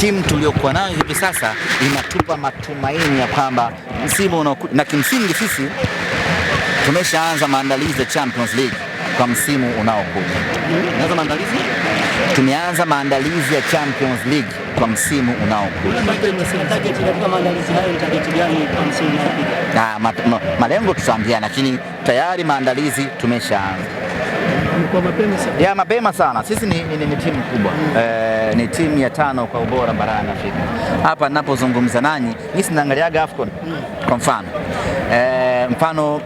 timu tuliokuwa nayo hivi sasa inatupa matumaini ya kwamba msimu unaokuja, na kimsingi sisi tumeshaanza maandalizi ya Champions League kwa msimu unaokuja. Tumeanza maandalizi ya Champions League kwa msimu unaokuja. Malengo tutaambiana, lakini tayari maandalizi tumeshaanza. Mapema sana. Sisi ni timu kubwa. Ni timu ya 5 kwa ubora barani Afrika. Hapa ninapozungumza nanyi, mimi sinaangaliaga AFCON kwa mfano. Mfano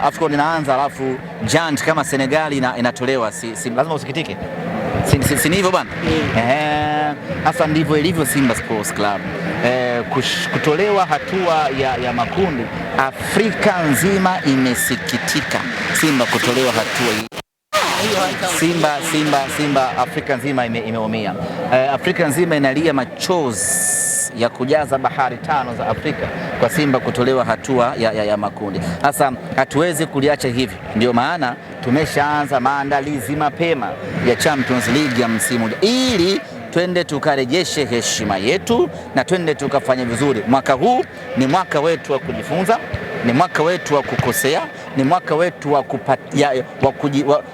AFCON inaanza alafu giant kama Senegal inatolewa, si lazima usikitike. Si hivyo bwana? Hasa ndivyo ilivyo Simba Sports Club. Kutolewa hatua ya makundi, Afrika nzima imesikitika Simba kutolewa hatua hii. Simba Afrika nzima imeumia. Afrika nzima inalia machozi ya kujaza bahari 5 za Afrika kwa Simba kutolewa hatua ya makundi. Sasa hatuwezi kuliacha hivi, ndio maana tumeshaanza maandalizi mapema ya Champions League ya msimu ili twende tukarejeshe heshima yetu na twende tukafanya vizuri. Mwaka huu ni mwaka wetu wa kujifunza, ni mwaka wetu wa kukosea, ni mwaka wetu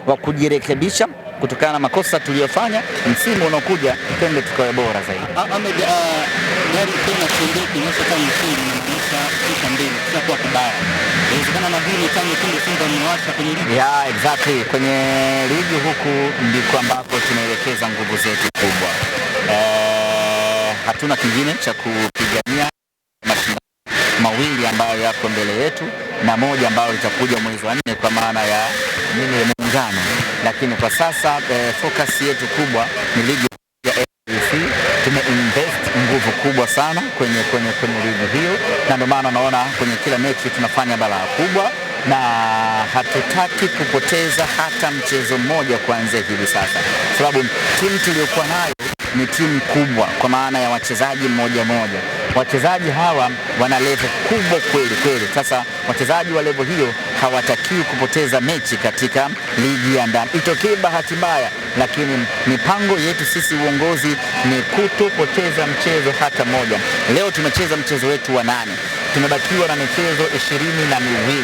wa kujirekebisha kutokana na makosa tuliyofanya. Msimu unaokuja twende tukawe bora zaidi. Ahmed, gari tena tuondoke nyesha kama msimu inaonyesha kisha mbele kisha kwa kibaya. Inawezekana na hili tangu kile Simba imewasha kwenye ligi. Exactly. Kwenye ligi huku ndiko ambako tunaelekeza nguvu zetu kubwa. Hatuna kingine cha kupigania mawili ambayo yako mbele yetu na moja ambayo litakuja mwezi wa 4 kwa maana ya muungano, lakini kwa sasa focus yetu kubwa ni ligi ya NBC. Tumeinvest nguvu kubwa sana kwenye ligi hiyo, na ndio maana naona kwenye kila mechi tunafanya balaa kubwa na hatutaki kupoteza hata mchezo mmoja kuanzia hivi sasa, sababu timu tuliyokuwa nayo ni timu kubwa kwa maana ya wachezaji mmoja. Wachezaji hawa wana level kubwa kweli. Sasa wachezaji wa level hiyo hawatakiwi kupoteza mechi katika ligi ya ndani. Itokee bahati mbaya, lakini mipango yetu sisi uongozi ni kutopoteza mchezo hata moja. Leo tumecheza mchezo wetu wa 8. Tumebakiwa na michezo 22.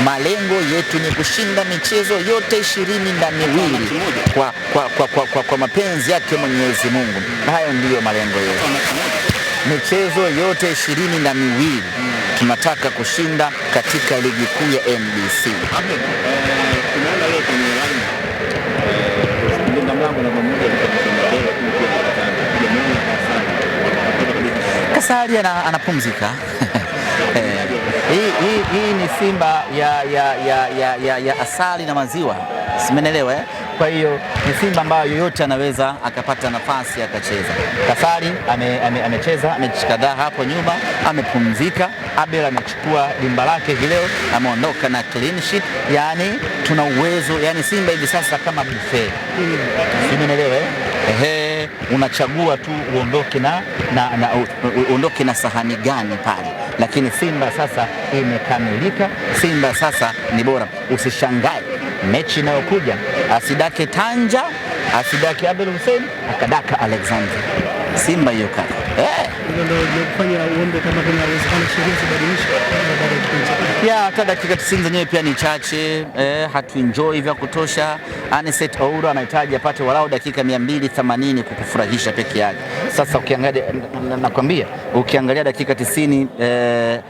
Malengo yetu ni kushinda michezo yote 22 kwa mapenzi yake Mwenyezi Mungu. Hayo ndiyo malengo yetu. Michezo yote 22 tunataka kushinda katika ligi kuu ya NBC. Tunaona leo kwenye line mlinda mlango na pamoja Kasari anapumzika. Hii ni Simba ya asali na maziwa, simenelewa. Kwa hiyo ni Simba ambayo yoyote anaweza akapata nafasi akacheza. Kasari amecheza mechi kadhaa hapo nyuma, amepumzika. Abel amechukua dimba lake hii leo, ameondoka na clean sheet. Yani tuna uwezo, yani Simba hivi sasa kama buffet. Simenelewa. Unachagua tu uondoke na sahani gani pale, lakini Simba sasa imekamilika. Simba sasa ni bora. Usishangae mechi inayokuja asidake Tanja, asidake Abel Hussein, akadaka Alexander. Simba hiyo kali. Ndio kufanya uombe kama kuna uwezekano sheria zibadilishwe baada ya kipindi. Hata dakika 90 zenyewe pia ni chache. Hatu enjoy vya kutosha. Anicet Ouro anahitaji apate walau dakika 280 kukufurahisha peke yake. Sasa ukiangalia, nakwambia ukiangalia dakika 90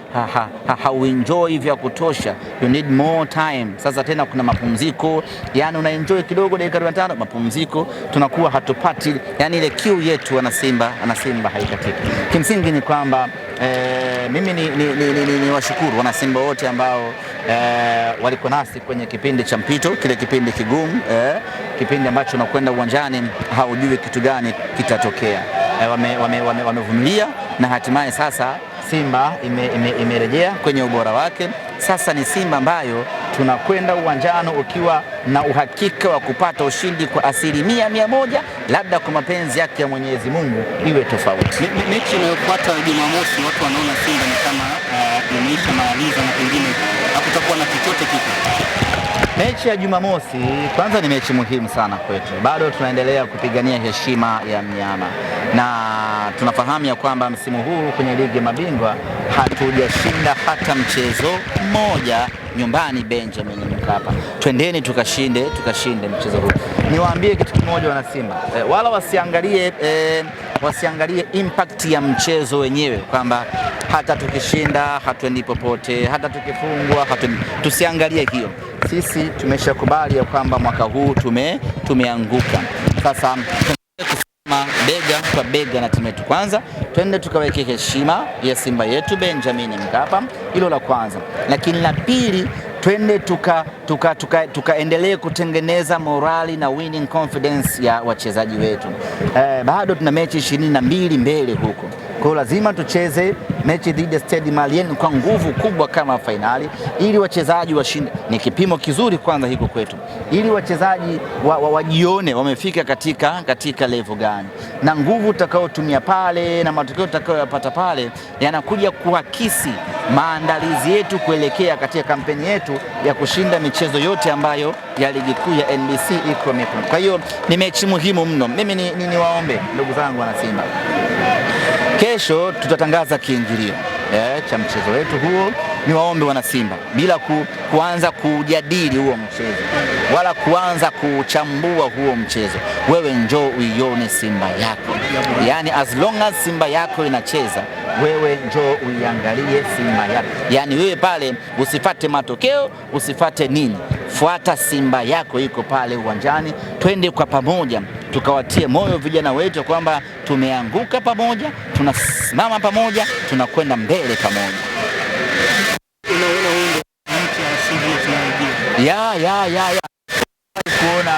hauenjoy vya kutosha. You need more time. Sasa tena kuna mapumziko. Yani una enjoy kidogo dakika 45 mapumziko, tunakuwa hatupati yani ile kiu yetu ana Simba haikatiki. Kimsingi ni kwamba mimi ni washukuru wana Simba wote ambao walikuwa nasi kwenye kipindi cha mpito, kile kipindi kigumu, kipindi ambacho unakwenda uwanjani haujui kitu gani kitatokea. Wamevumilia na hatimaye sasa Simba imerejea kwenye ubora wake. Sasa ni Simba ambayo tunakwenda uwanjani ukiwa na uhakika wa kupata ushindi kwa 100%, labda kwa mapenzi yake ya Mwenyezi Mungu iwe tofauti. Mechi inayofuata Jumamosi, watu wanaona Simba ni kama imeisha maliza na pengine hakutakuwa na chochote kitu. Mechi ya Jumamosi kwanza ni mechi muhimu sana kwetu. Bado tunaendelea kupigania heshima ya mnyama na tunafahamu ya kwamba msimu huu kwenye ligi ya mabingwa hatujashinda hata mchezo mmoja nyumbani Benjamin Mkapa. Twendeni tukashinde mchezo huu. Niwaambie kitu kimoja wana Simba, wala wasiangalie impact ya mchezo wenyewe kwamba hata tukishinda hatuendi popote, hata tukifungwa tusiangalie hiyo. Sisi tumeshakubali ya kwamba mwaka huu tumeanguka. Sasa bega kwa bega na timu yetu. Kwanza twende tukaweke heshima ya Simba yetu Benjamin Mkapa, hilo la kwanza. Lakini la pili, twende tukaendelee kutengeneza morali na winning confidence ya wachezaji wetu. Bado tuna mechi 22 mbele huko. Kwa hiyo lazima tucheze mechi dhidi ya Stade Malien kwa nguvu kubwa kama fainali, ili wachezaji washinde. Ni kipimo kizuri kwanza hiko kwetu, ili wachezaji wajione wamefika katika level gani, na nguvu utakayotumia pale na matokeo utakayopata pale yanakuja kuakisi maandalizi yetu kuelekea katika kampeni yetu ya kushinda michezo yote ambayo ya ligi kuu ya NBC iko mikono. Kwa hiyo ni mechi muhimu mno. Mimi niwaombe ndugu zangu wana Simba, kesho tutatangaza kiingilio cha mchezo wetu huo. Niwaombe wana Simba, bila kuanza kujadili huo mchezo wala kuanza kuchambua huo mchezo, wewe njoo uione Simba yako. Yani as long as Simba yako inacheza, wewe njoo uiangalie Simba yako. Yani wewe pale usifate matokeo, usifate nini, fuata Simba yako iko pale uwanjani. Twende kwa pamoja tukawatie moyo vijana wetu kwamba tumeanguka pamoja, tunasimama pamoja, tunakwenda mbele pamoja. Kuona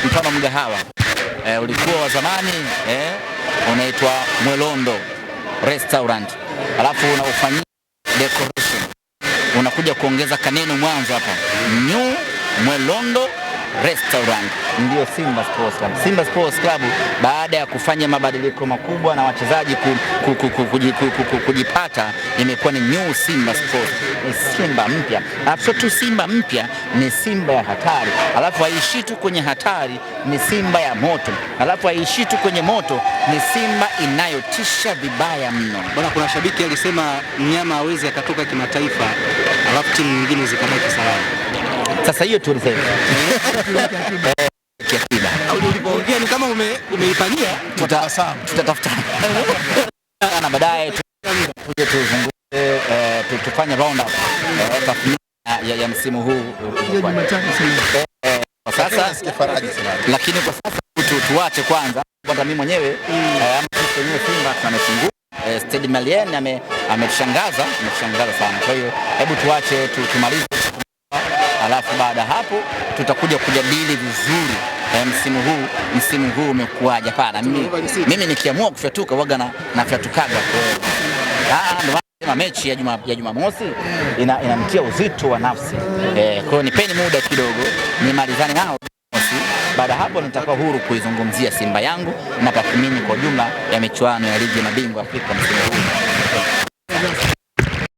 mfano mgahawa ulikuwa wa zamani unaitwa Mwelondo Restaurant, alafu unaufanyia decoration, unakuja kuongeza kaneno mwanzo hapa, New Mwelondo Restaurant, ndio Simba Sports Club. Simba Sports Club baada ya kufanya mabadiliko makubwa na wachezaji kujipata, imekuwa ni New Simba Sports. Ni Simba mpya, alafu tu Simba mpya ni Simba ya hatari, alafu haishi tu kwenye hatari, ni Simba ya moto, alafu haishi tu kwenye moto, ni Simba inayotisha vibaya mno. Bwana, kuna shabiki alisema mnyama hawezi akatoka kimataifa alafu timu nyingine zikabaki salama. Sasa hiyo tulisema kiakida ulipoongea ni kama umeipania, tutatafuta na baadaye tuje tuzungumze, tufanye round up tathmini ya msimu huu kwa sasa. Lakini kwa sasa tuache kwanza, hata mimi mwenyewe kwenye Simba tunamechunguza Stade Malien ametushangaza sana. Kwa hiyo hebu tuache tumalize, alafu baada hapo tutakuja kujadili vizuri msimu huu umekuaje. Hapana, mimi nikiamua kufyatuka waga na fyatukaga. Ndio mechi ya Jumamosi inamtia uzito wa nafsi. Kwa hiyo nipeni muda kidogo nimalizane nao. Baada hapo nitakuwa huru kuizungumzia Simba yangu na tathmini kwa jumla ya michuano ya ligi ya mabingwa Afrika msimu huu.